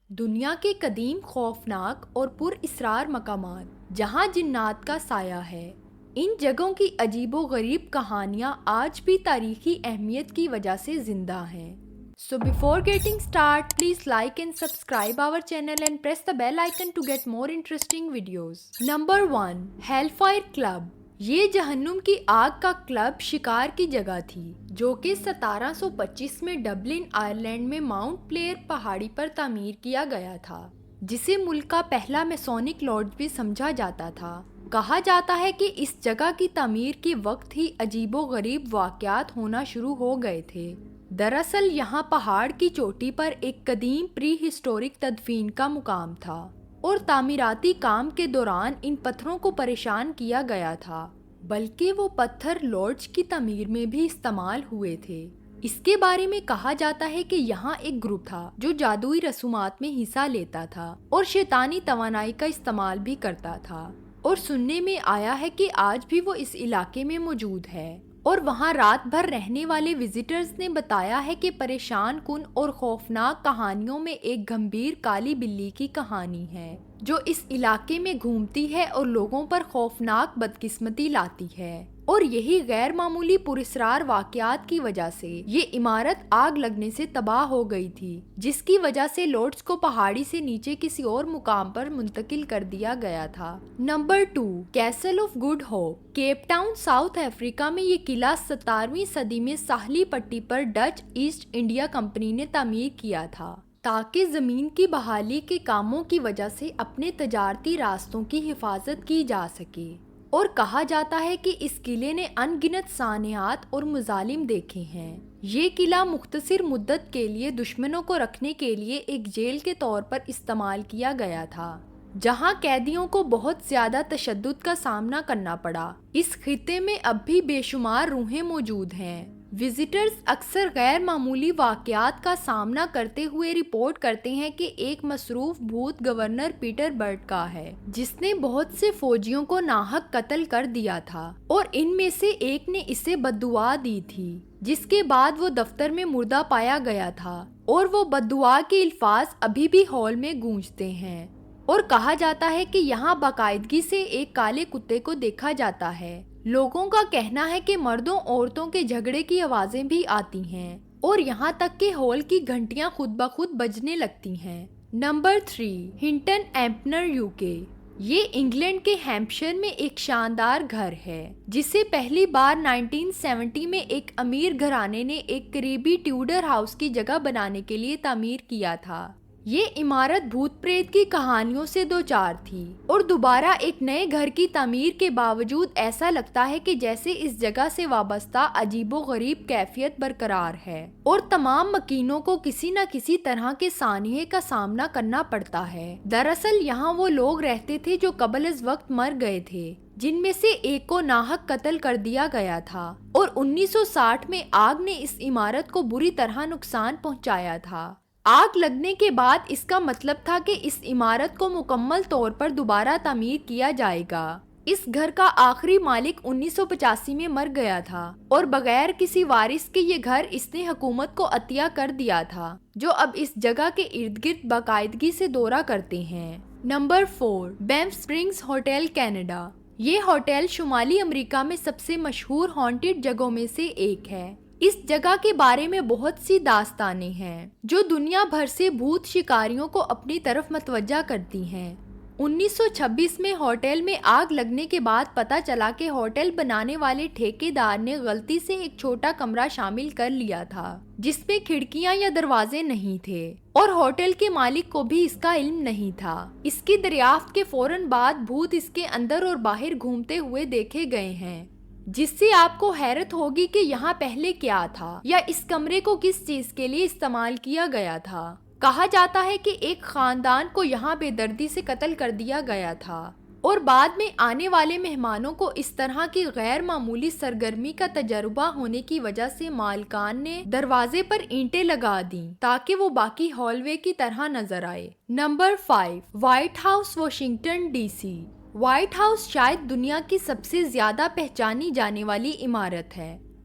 دنیا کے قدیم خوفناک اور پر اسرار مقامات جہاں جنات کا سایہ ہے، ان جگہوں کی عجیب و غریب کہانیاں آج بھی تاریخی اہمیت کی وجہ سے زندہ ہیں۔ So before getting started, please like and subscribe our channel and press the bell icon to get more interesting videos. Number 1. Hellfire Club. یہ جہنم کی آگ کا کلب شکار کی جگہ تھی جو کہ 1725 میں ڈبلن آئرلینڈ میں ماؤنٹ پلیئر پہاڑی پر تعمیر کیا گیا تھا، جسے ملک کا پہلا میسونک لاڈج بھی سمجھا جاتا تھا۔ کہا جاتا ہے کہ اس جگہ کی تعمیر کے وقت ہی عجیب و غریب واقعات ہونا شروع ہو گئے تھے۔ دراصل یہاں پہاڑ کی چوٹی پر ایک قدیم پری ہسٹورک تدفین کا مقام تھا اور تعمیراتی کام کے دوران ان پتھروں کو پریشان کیا گیا تھا، بلکہ وہ پتھر لارڈز کی تعمیر میں بھی استعمال ہوئے تھے۔ اس کے بارے میں کہا جاتا ہے کہ یہاں ایک گروپ تھا جو جادوئی رسومات میں حصہ لیتا تھا اور شیطانی توانائی کا استعمال بھی کرتا تھا، اور سننے میں آیا ہے کہ آج بھی وہ اس علاقے میں موجود ہے، اور وہاں رات بھر رہنے والے وزٹرز نے بتایا ہے کہ پریشان کن اور خوفناک کہانیوں میں ایک گھمبیر کالی بلی کی کہانی ہے جو اس علاقے میں گھومتی ہے اور لوگوں پر خوفناک بدقسمتی لاتی ہے، اور یہی غیر معمولی پراسرار واقعات کی وجہ سے یہ عمارت آگ لگنے سے تباہ ہو گئی تھی، جس کی وجہ سے لارڈز کو پہاڑی سے نیچے کسی اور مقام پر منتقل کر دیا گیا تھا۔ Number 2. Castle of good hope. Cape Town South Africa میں یہ قلعہ 17ویں صدی میں ساحلی پٹی پر ڈچ ایسٹ انڈیا کمپنی نے تعمیر کیا تھا تاکہ زمین کی بحالی کے کاموں کی وجہ سے اپنے تجارتی راستوں کی حفاظت کی جا سکے، اور کہا جاتا ہے کہ اس قلعے نے ان گنت سانحات اور مظالم دیکھے ہیں۔ یہ قلعہ مختصر مدت کے لیے دشمنوں کو رکھنے کے لیے ایک جیل کے طور پر استعمال کیا گیا تھا، جہاں قیدیوں کو بہت زیادہ تشدد کا سامنا کرنا پڑا۔ اس خطے میں اب بھی بے شمار روحیں موجود ہیں۔ وزٹرز اکثر غیر معمولی واقعات کا سامنا کرتے ہوئے رپورٹ کرتے ہیں کہ ایک مصروف بھوت گورنر پیٹر برٹ کا ہے جس نے بہت سے فوجیوں کو ناحق قتل کر دیا تھا، اور ان میں سے ایک نے اسے بددعا دی تھی، جس کے بعد وہ دفتر میں مردہ پایا گیا تھا، اور وہ بددعا کے الفاظ ابھی بھی ہال میں گونجتے ہیں، اور کہا جاتا ہے کہ یہاں باقاعدگی سے ایک کالے کتے کو دیکھا جاتا ہے۔ لوگوں کا کہنا ہے کہ مردوں عورتوں کے جھگڑے کی آوازیں بھی آتی ہیں، اور یہاں تک کہ ہال کی گھنٹیاں خود بخود بجنے لگتی ہیں۔ نمبر 3. Hinton Ampner UK. یہ انگلینڈ کے ہیمپشائر میں ایک شاندار گھر ہے جسے پہلی بار 1970 میں ایک امیر گھرانے نے ایک قریبی ٹیوڈر ہاؤس کی جگہ بنانے کے لیے تعمیر کیا تھا۔ یہ عمارت بھوت پریت کی کہانیوں سے دوچار تھی، اور دوبارہ ایک نئے گھر کی تعمیر کے باوجود ایسا لگتا ہے کہ جیسے اس جگہ سے وابستہ عجیب و غریب کیفیت برقرار ہے، اور تمام مکینوں کو کسی نہ کسی طرح کے سانحے کا سامنا کرنا پڑتا ہے۔ دراصل یہاں وہ لوگ رہتے تھے جو قبل از وقت مر گئے تھے، جن میں سے ایک کو ناحق قتل کر دیا گیا تھا، اور 1960 میں آگ نے اس عمارت کو بری طرح نقصان پہنچایا تھا۔ آگ لگنے کے بعد اس کا مطلب تھا کہ اس عمارت کو مکمل طور پر دوبارہ تعمیر کیا جائے گا۔ اس گھر کا آخری مالک 1985 میں مر گیا تھا، اور بغیر کسی وارث کے یہ گھر اس نے حکومت کو عطیہ کر دیا تھا، جو اب اس جگہ کے ارد گرد باقاعدگی سے دورہ کرتے ہیں۔ Number 4. Banff Springs hotel Canada. یہ ہوٹل شمالی امریکہ میں سب سے مشہور ہانٹڈ جگہوں میں سے ایک ہے۔ اس جگہ کے بارے میں بہت سی داستانیں ہیں جو دنیا بھر سے بھوت شکاریوں کو اپنی طرف متوجہ کرتی ہیں۔ 1926 میں ہوٹل میں آگ لگنے کے بعد پتہ چلا کہ ہوٹل بنانے والے ٹھیکیدار نے غلطی سے ایک چھوٹا کمرہ شامل کر لیا تھا جس میں کھڑکیاں یا دروازے نہیں تھے، اور ہوٹل کے مالک کو بھی اس کا علم نہیں تھا۔ اس کی دریافت کے فوراً بعد بھوت اس کے اندر اور باہر گھومتے ہوئے دیکھے گئے ہیں، جس سے آپ کو حیرت ہوگی کہ یہاں پہلے کیا تھا یا اس کمرے کو کس چیز کے لیے استعمال کیا گیا تھا۔ کہا جاتا ہے کہ ایک خاندان کو یہاں بے دردی سے قتل کر دیا گیا تھا، اور بعد میں آنے والے مہمانوں کو اس طرح کی غیر معمولی سرگرمی کا تجربہ ہونے کی وجہ سے مالکان نے دروازے پر اینٹیں لگا دیں تاکہ وہ باقی ہال وے کی طرح نظر آئے۔ Number 5. White house Washington DC. White house شاید دنیا کی سب سے زیادہ پہچانی جانے والی عمارت ہے۔